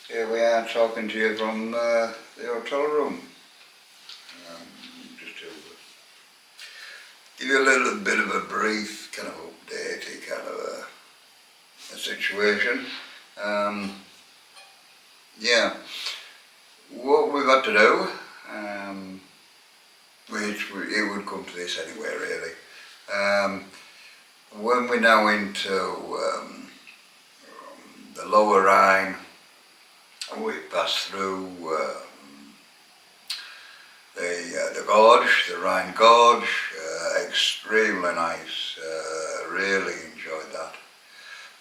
Here we are talking to you from the hotel room. Just to give you a little bit of a brief kind of update, kind of a situation. Yeah, what we've got to do, it would come to this anyway really. When we're now into the Lower Rhine, we pass through the gorge, the Rhine Gorge, extremely nice, really enjoyed that.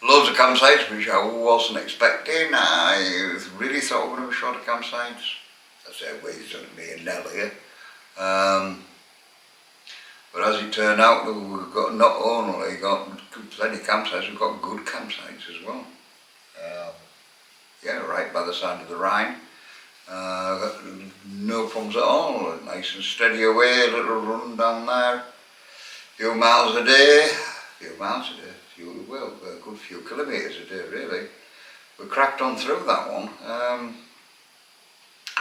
Loads of campsites which I wasn't expecting. I really thought we were going to be short of campsites. I said, wait, it's only me and Nell here. But as it turned out, we've got not only got plenty of campsites, we've got good campsites as well. Yeah, right by the side of the Rhine. No problems at all, nice and steady away, a little run down there, few miles a day, a good few kilometres a day really. We cracked on through that one,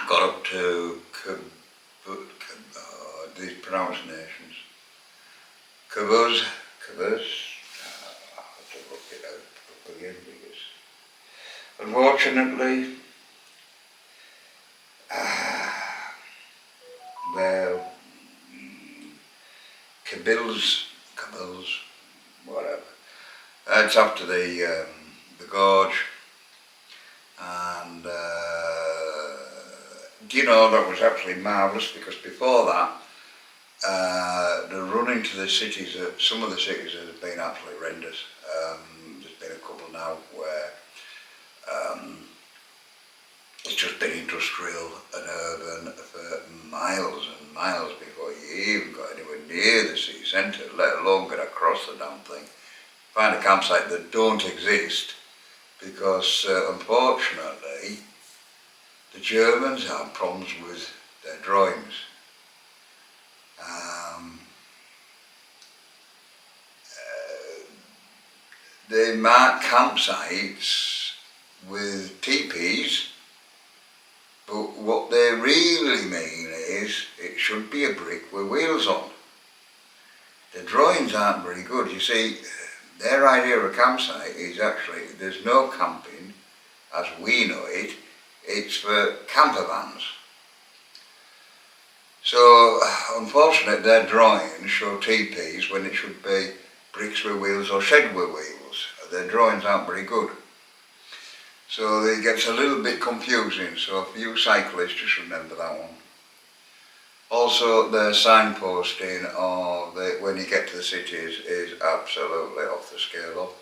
got up to these pronunciations, Cobuz, I have to look it up again because unfortunately, well, Kabils, whatever. It's after the gorge, and do you know, that was absolutely marvellous because before that, the run into the cities, some of the cities have been absolutely horrendous. There's been a couple now where it's just been industrial and urban for miles and miles before you even got anywhere near the city centre, let alone get across the damn thing. Find a campsite that don't exist because unfortunately the Germans have problems with their drawings. They mark campsites with teepees, but what they really mean is it should be a brick with wheels on. The drawings aren't very good. You see, their idea of a campsite is actually there's no camping as we know it, it's for camper vans. So unfortunately their drawings show teepees when it should be bricks with wheels or shed with wheels. Their drawings aren't very good. So it gets a little bit confusing, so for you cyclists just remember that one. Also their signposting when you get to the cities is absolutely off the scale of.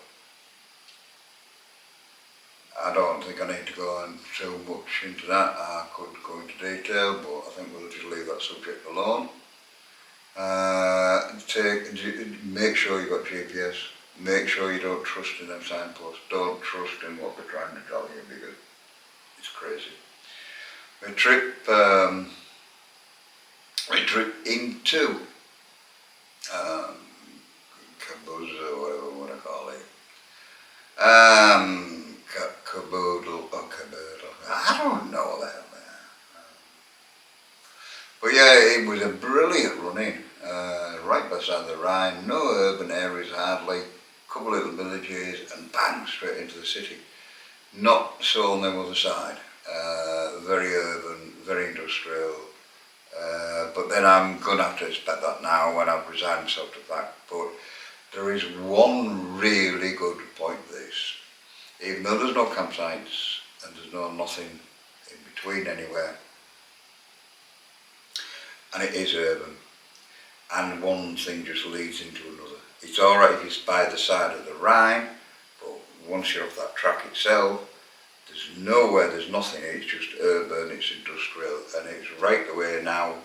I don't think I need to go on too much into that. I could go into detail, but I think we'll just leave that subject alone. Make sure you've got GPS. Make sure you don't trust in them signposts. Don't trust in what they're trying to tell you because it's crazy. My trip into Cobuz, or whatever you want to call it. Caboodle or Caboodle. I don't know that, man. But yeah, it was a brilliant run-in, right beside the Rhine, no urban areas hardly, couple little villages and bang, straight into the city. Not so on the other side, very urban, very industrial, but then I'm going to have to expect that now when I've resigned myself to that. But there is one really good point to this. Even though there's no campsites and there's nothing in between anywhere, and it is urban, and one thing just leads into another. It's alright if it's by the side of the Rhine, but once you're off that track itself, there's nowhere, there's nothing, it's just urban, it's industrial, and it's right the way now,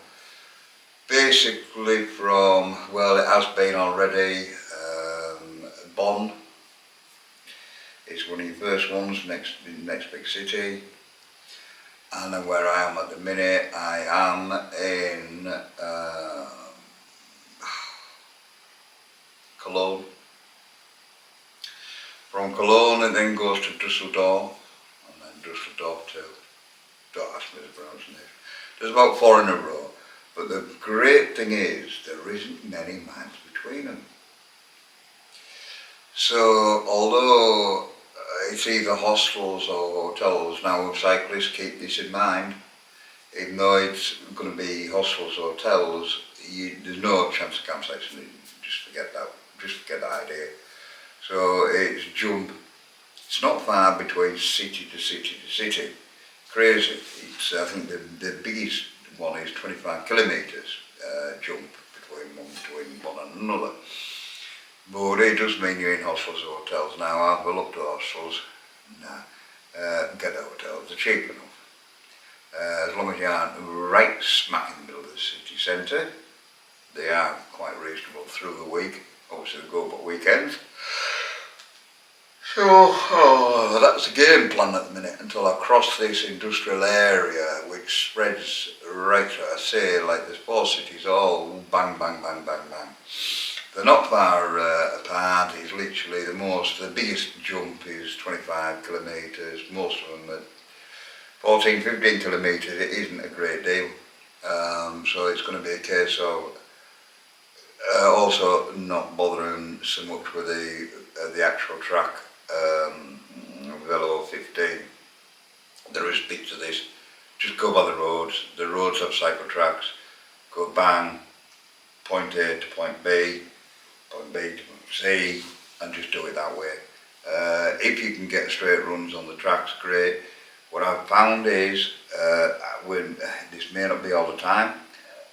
basically from, well, it has been already, Bonn. It's one of the first ones, next big city. And then where I am at the minute, I am in Cologne. From Cologne it then goes to Dusseldorf, and then Dusseldorf, don't ask me to pronounce it. There's about 4 in a row, but the great thing is there isn't many miles between them. So although it's either hostels or hotels, now cyclists keep this in mind, even though it's going to be hostels or hotels, there's no chance of campsites, just forget that idea. So it's jump. It's not far between city to city to city. Crazy. It's, I think the biggest one is 25 kilometres jump between one and another. But it does mean you're in hostels or hotels. Now I've looked at hostels. Nah, get the hotels. They're cheap enough. As long as you aren't right smack in the middle of the city centre, they are quite reasonable through the week. Obviously they go up at weekends. So that's the game plan at the minute until I cross this industrial area which spreads right, I say, like there's 4 cities all bang, bang, bang, bang, bang. They're not far apart. It's literally the biggest jump is 25 kilometres, most of them at 14, 15 kilometres. It isn't a great deal. So it's going to be a case of also not bothering so much with the actual track. Velo 15, there is bits of this, just go by the roads have cycle tracks, go bang, point A to point B to point C, and just do it that way. If you can get straight runs on the tracks, great. What I've found is, this may not be all the time,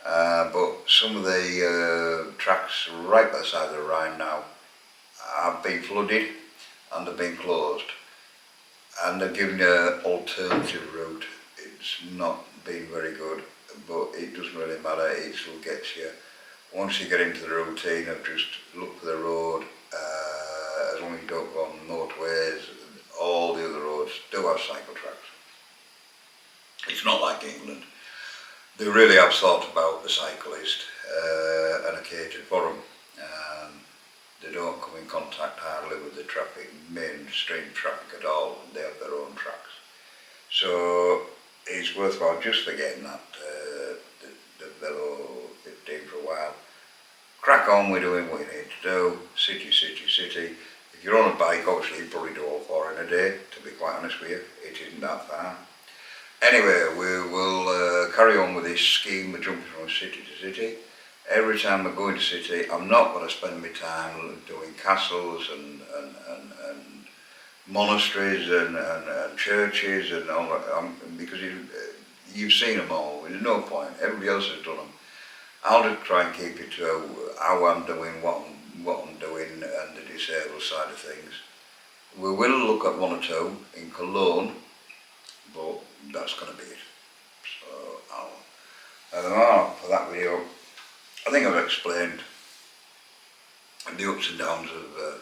but some of the tracks right by the side of the Rhine now have been flooded and they've been closed, and they're giving you an alternative route. It's not been very good, but it doesn't really matter. It still gets you. Once you get into the routine of just look for the road, as long as you don't go on motorways, all the other roads do have cycle tracks. It's not like England. They really have thought about the cyclist and catered for them. They don't come in contact hardly with the traffic, mainstream traffic at all, and they have their own tracks. So it's worthwhile just forgetting that the Velo 15 for a while. Crack on with doing what you need to do, city, city, city. If you're on a bike, obviously you probably do all 4 in a day, to be quite honest with you. It isn't that far. Anyway, we will carry on with this scheme of jumping from city to city. Every time I go into city, I'm not going to spend my time doing castles and monasteries and churches and all that, because you've seen them all. There's no point. Everybody else has done them. I'll just try and keep it to how I'm doing what I'm doing and the disabled side of things. We will look at 1 or 2 in Cologne, but that's going to be it. So for that video, I think I've explained the ups and downs of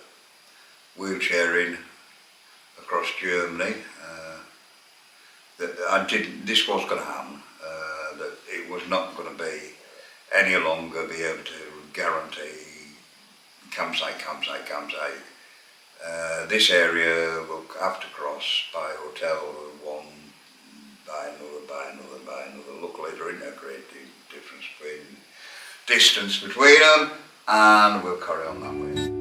wheelchairing across Germany. That this was going to happen. That it was not going to be any longer be able to guarantee campsite. This area will have to cross by hotel, one by another. Luckily there isn't a great difference between distance between them, and we'll carry on that way.